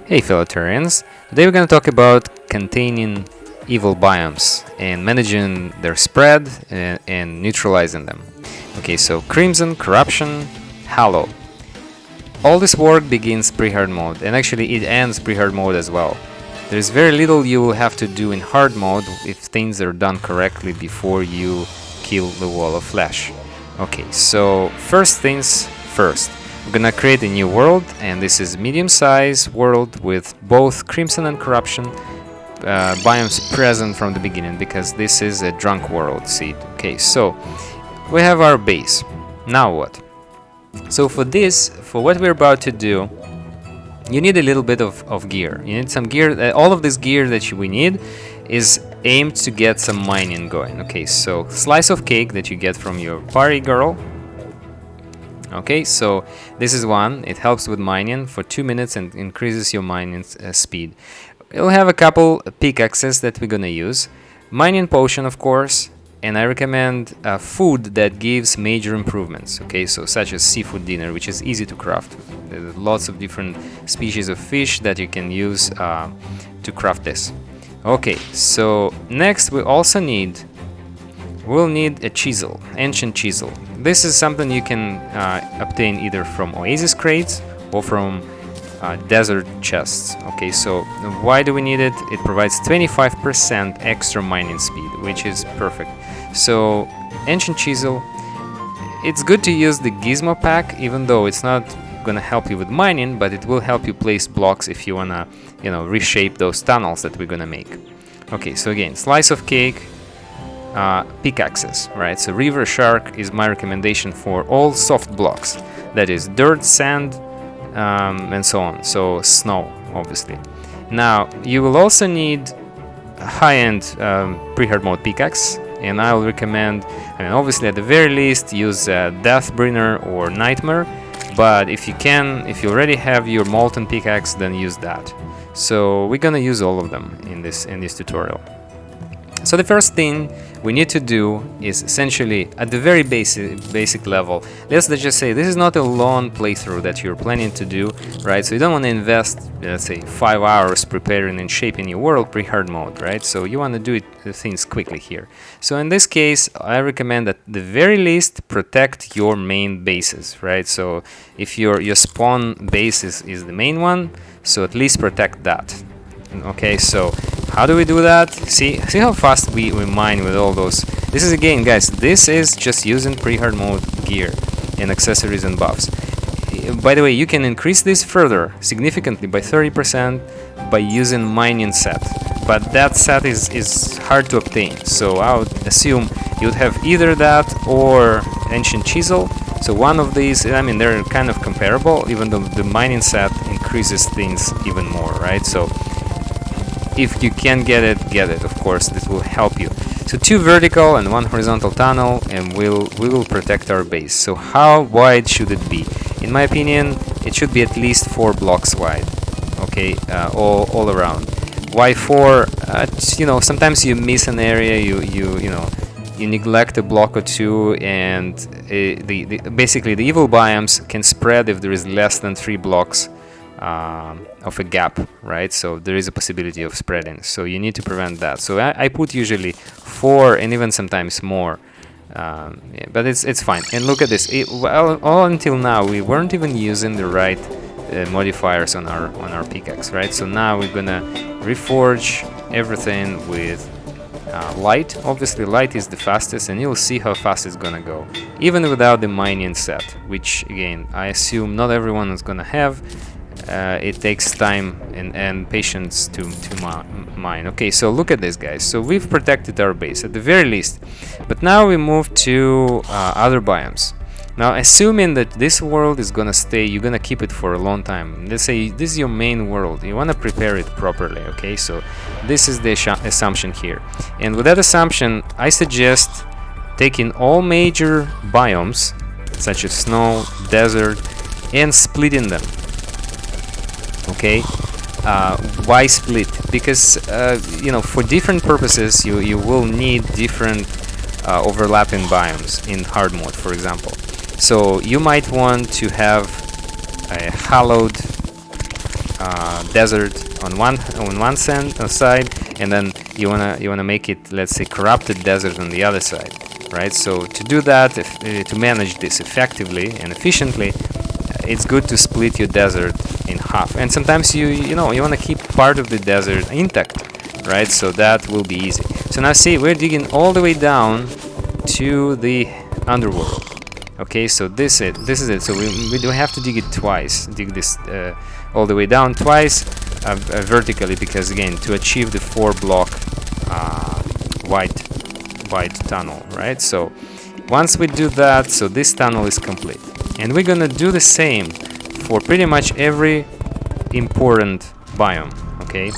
Hey fellow Terrarians, today we're going to talk about containing evil biomes and managing their spread and neutralizing them. Okay, so Crimson, Corruption, Hallow. All this work begins pre-hard mode, and actually it ends pre-hard mode as well. There's very little you will have to do in hard mode if things are done correctly before you kill the wall of flesh. Okay, so first things first. We're gonna create a new world, and this is medium-sized world with both Crimson and Corruption biomes present from the beginning, because this is a drunk world seed. Okay, so we have our base. Now what? So for what we're about to do, you need a little bit of gear. You need some gear. All of this gear that we need is aimed to get some mining going. Okay, so slice of cake that you get from your party girl. Okay, so this is one. It helps with mining for 2 minutes and increases your mining speed. We'll have a couple pickaxes that we're gonna use. Mining potion, of course, and I recommend food that gives major improvements. Okay, so such as seafood dinner, which is easy to craft. There's lots of different species of fish that you can use to craft this. Okay, so next we'll need a chisel, ancient chisel. This is something you can obtain either from oasis crates or from desert chests. Okay, so why do we need it? It provides 25% extra mining speed, which is perfect. So ancient chisel, it's good to use the gizmo pack, even though it's not gonna help you with mining, but it will help you place blocks if you wanna, reshape those tunnels that we're gonna make. Okay, so again, slice of cake, pickaxes, right? So river shark is my recommendation for all soft blocks, that is dirt, sand, and so on. So snow, obviously. Now you will also need a high-end pre-hard mode pickaxe, and I will recommend, obviously at the very least, use Deathbringer or Nightmare. But if you already have your molten pickaxe, then use that. So we're gonna use all of them in this tutorial. So the first thing we need to do is essentially at the very basic level. Let's just say this is not a long playthrough that you're planning to do, right? So you don't want to invest, let's say, 5 hours preparing and shaping your world pre-hard mode, right? So you want to do things quickly here. So in this case, I recommend at the very least protect your main bases, right? So if your spawn base is the main one, so at least protect that. Okay, so how do we do that? See how fast we mine with all those. This is, again, guys, this is just using pre-hard mode gear and accessories and buffs. By the way, you can increase this further significantly by 30% by using mining set, but that set is hard to obtain. So I would assume you'd have either that or ancient chisel. So one of these, they're kind of comparable, even though the mining set increases things even more, right? So if you can get it, of course, this will help you. So 2 vertical and 1 horizontal tunnel, and we will protect our base. So how wide should it be? In my opinion, it should be at least 4 blocks wide. Okay, all around. Why 4? Sometimes you miss an area, you neglect a block or two, and basically the evil biomes can spread if there is less than 3 blocks of a gap, right? So there is a possibility of spreading, so you need to prevent that. So I put usually 4 and even sometimes more, but it's fine. And look at this, all until now we weren't even using the right modifiers on our pickaxe, right? So now we're gonna reforge everything with light. Obviously light is the fastest, and you'll see how fast it's gonna go even without the mining set, which again I assume not everyone is gonna have. It takes time and patience to mine. Okay, so look at this, guys. So we've protected our base at the very least, but now we move to other biomes. Now, assuming that this world is gonna stay, you're gonna keep it for a long time. Let's say this is your main world, you wanna prepare it properly. Okay, so this is the assumption here, and with that assumption, I suggest taking all major biomes such as snow, desert, and splitting them. Okay, why split? Because for different purposes you will need different overlapping biomes in hard mode, for example. So you might want to have a hallowed desert on one side, and then you wanna make it, let's say, corrupted desert on the other side, right? So to do that, to manage this effectively and efficiently, it's good to split your desert in half. And sometimes you want to keep part of the desert intact, right? So that will be easy. So now see, we're digging all the way down to the underworld. Okay, so this is it. So we don't have to dig it twice. Dig this all the way down twice vertically, because again, to achieve the 4-block wide tunnel, right? So once we do that, so this tunnel is complete, and we're gonna do the same for pretty much every important biome. Okay,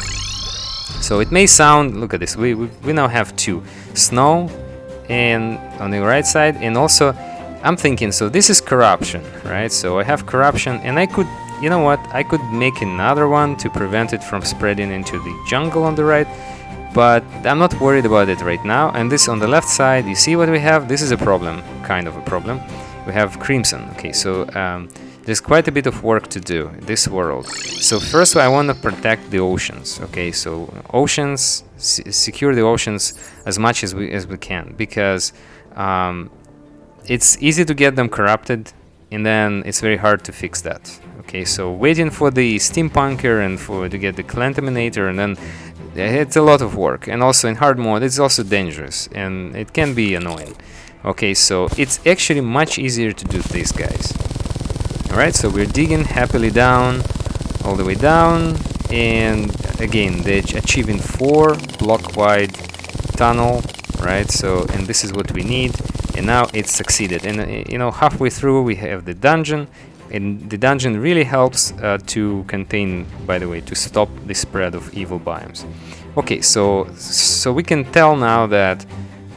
so it may sound, look at this, we now have 2, snow and on the right side, and also I'm thinking, so this is corruption, right? So I have corruption, and I could, you know what, I could make another one to prevent it from spreading into the jungle on the right, but I'm not worried about it right now. And this on the left side, you see what we have? This is a problem, kind of a problem. We have crimson. Okay, so there's quite a bit of work to do in this world. So first I want to protect the oceans. Okay, so oceans, secure the oceans as much as we can, because it's easy to get them corrupted, and then it's very hard to fix that. Okay, so waiting for the steampunker and to get the contaminator, and then it's a lot of work. And also in hard mode, it's also dangerous and it can be annoying. Okay, so it's actually much easier to do this, guys. Alright, so we're digging happily down, all the way down, and again, they're achieving 4-block wide tunnel, right? So, and this is what we need, and now it's succeeded. And you know, halfway through we have the dungeon, and the dungeon really helps to contain, by the way, to stop the spread of evil biomes. Okay, so we can tell now that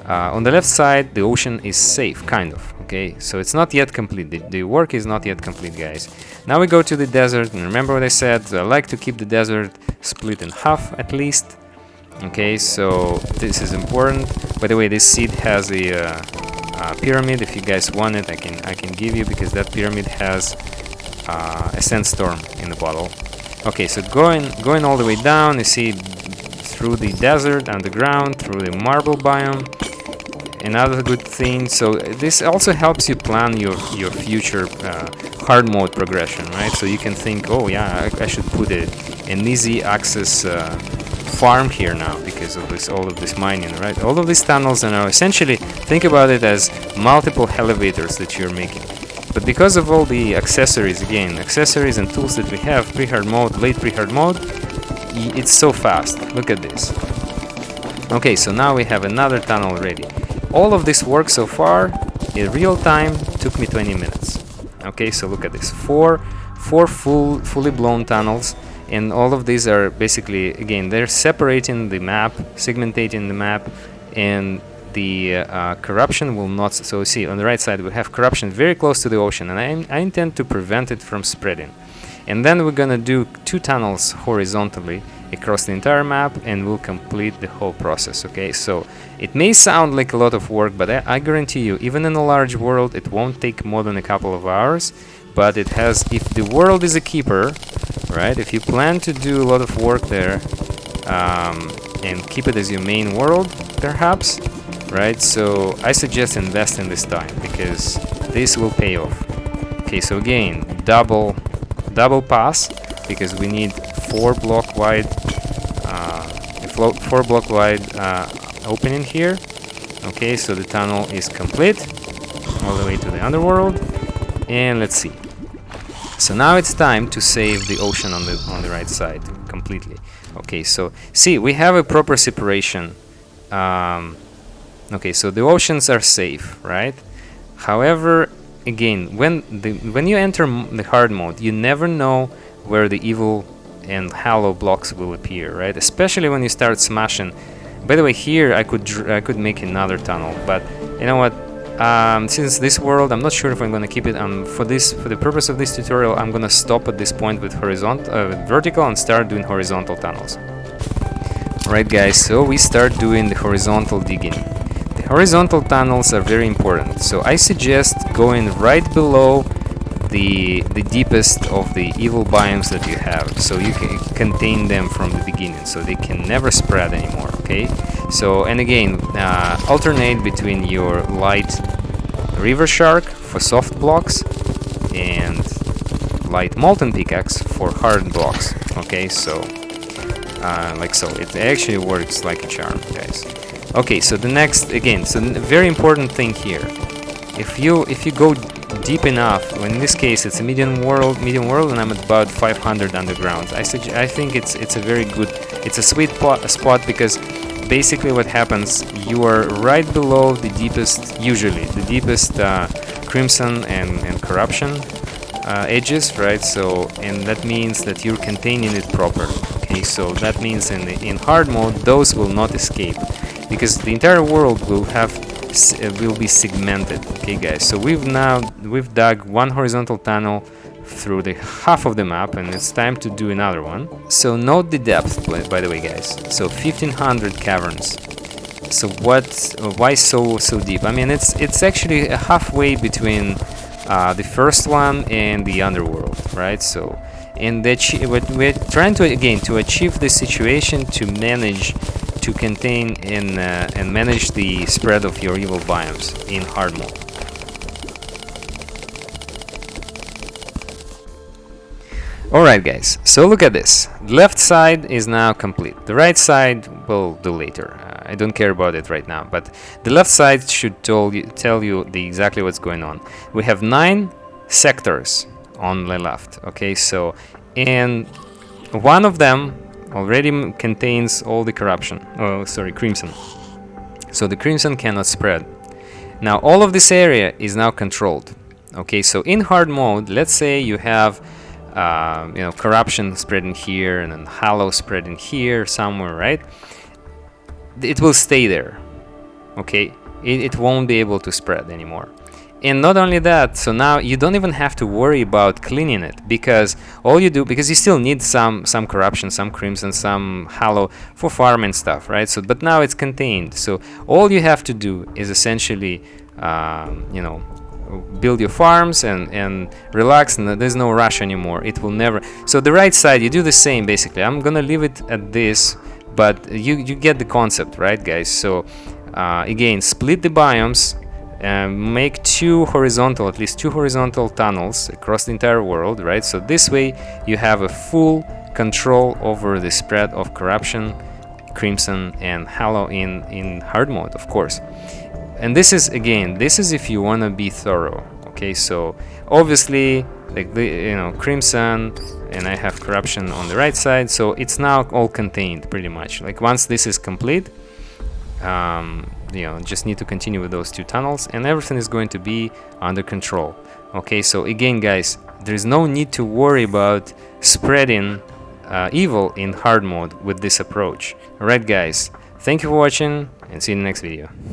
on the left side the ocean is safe, kind of. Okay, so it's not yet complete. The work is not yet complete, guys. Now we go to the desert, and remember what I said, I like to keep the desert split in half at least. Okay, so this is important. By the way, this seed has a pyramid. If you guys want it, I can give you, because that pyramid has a sandstorm in the bottle. Okay, so going all the way down, you see through the desert, underground, through the marble biome. Another good thing, so this also helps you plan your future hard mode progression, right? So you can think, oh yeah, I should put an easy access farm here now because of all of this mining, right? All of these tunnels are now essentially, think about it as multiple elevators that you're making. But because of all the accessories, again, accessories and tools that we have, pre-hard mode, late pre-hard mode, it's so fast. Look at this. Okay, so now we have another tunnel ready. All of this work so far in real time took me 20 minutes. Okay, so look at this, four fully blown tunnels, and all of these are basically, again, they're separating the map, segmenting the map, and the corruption will not. So see, on the right side we have corruption very close to the ocean, and I intend to prevent it from spreading. And then we're gonna do 2 tunnels horizontally across the entire map, and we'll complete the whole process. Okay, so it may sound like a lot of work, but I guarantee you, even in a large world, it won't take more than a couple of hours. But it has, if the world is a keeper, right? If you plan to do a lot of work there and keep it as your main world, perhaps, right? So I suggest invest in this time, because this will pay off. Okay, so again, double pass, because we need 4-block wide, 4-block wide opening here. Okay, so the tunnel is complete all the way to the underworld, and let's see. So now it's time to save the ocean on the right side completely. Okay, so see, we have a proper separation. Okay, so the oceans are safe, right? However, again, when you enter the hard mode, you never know where the evil and Hallow blocks will appear, right? Especially when you start smashing. By the way, here I could make another tunnel, but you know what? Since this world, I'm not sure if I'm gonna keep it. For the purpose of this tutorial, I'm gonna stop at this point with vertical and start doing horizontal tunnels. Alright, guys, so we start doing the horizontal digging. The horizontal tunnels are very important, so I suggest going right below the deepest of the evil biomes that you have, so you can contain them from the beginning, so they can never spread anymore. Okay, so and again, alternate between your light river shark for soft blocks and light molten pickaxe for hard blocks. Okay, so like so, it actually works like a charm, guys. Okay, so the next, again, so the very important thing here, if you go deep enough, in this case it's a medium world, and I'm at about 500 underground. I think it's a very good, it's a sweet spot, because basically what happens, you are right below the deepest, usually the deepest crimson and corruption edges, right? So, and that means that you're containing it properly. Okay, so that means in hard mode those will not escape, because the entire world will be segmented. Okay, guys, so we've dug one horizontal tunnel through the half of the map, and it's time to do another one. So note the depth, by the way, guys. So 1500 caverns. So why so deep? I mean, it's actually halfway between the first one and the underworld, right? So, and we're trying to achieve this situation to manage, to contain and manage the spread of your evil biomes in hard mode. Alright, guys, so look at this. The left side is now complete. The right side we'll do later. I don't care about it right now, but the left side should tell you exactly what's going on. We have 9 sectors on the left. Okay, so, and one of them already contains all the corruption. Oh, sorry, crimson. So the crimson cannot spread. Now all of this area is now controlled. Okay, so in hard mode, let's say you have corruption spreading here and then Hallow spreading here somewhere, right? It will stay there. Okay, it won't be able to spread anymore. And not only that, so now you don't even have to worry about cleaning it, because all you do, because you still need some corruption, some crimson, some Hallow for farm and stuff, right? So, but now it's contained. So all you have to do is essentially, build your farms and relax, and there's no rush anymore. It will never. So the right side, you do the same basically. I'm gonna leave it at this, but you get the concept, right, guys? So again, split the biomes. Make at least two horizontal tunnels across the entire world, right? So this way you have a full control over the spread of corruption, crimson and Hallow in hard mode, of course. And this is if you want to be thorough. Okay, so obviously, like the crimson, and I have corruption on the right side, so it's now all contained pretty much. Like once this is complete, just need to continue with those 2 tunnels and everything is going to be under control. Okay, so again, guys, there's no need to worry about spreading evil in hard mode with this approach. Alright, guys, thank you for watching and see you in the next video.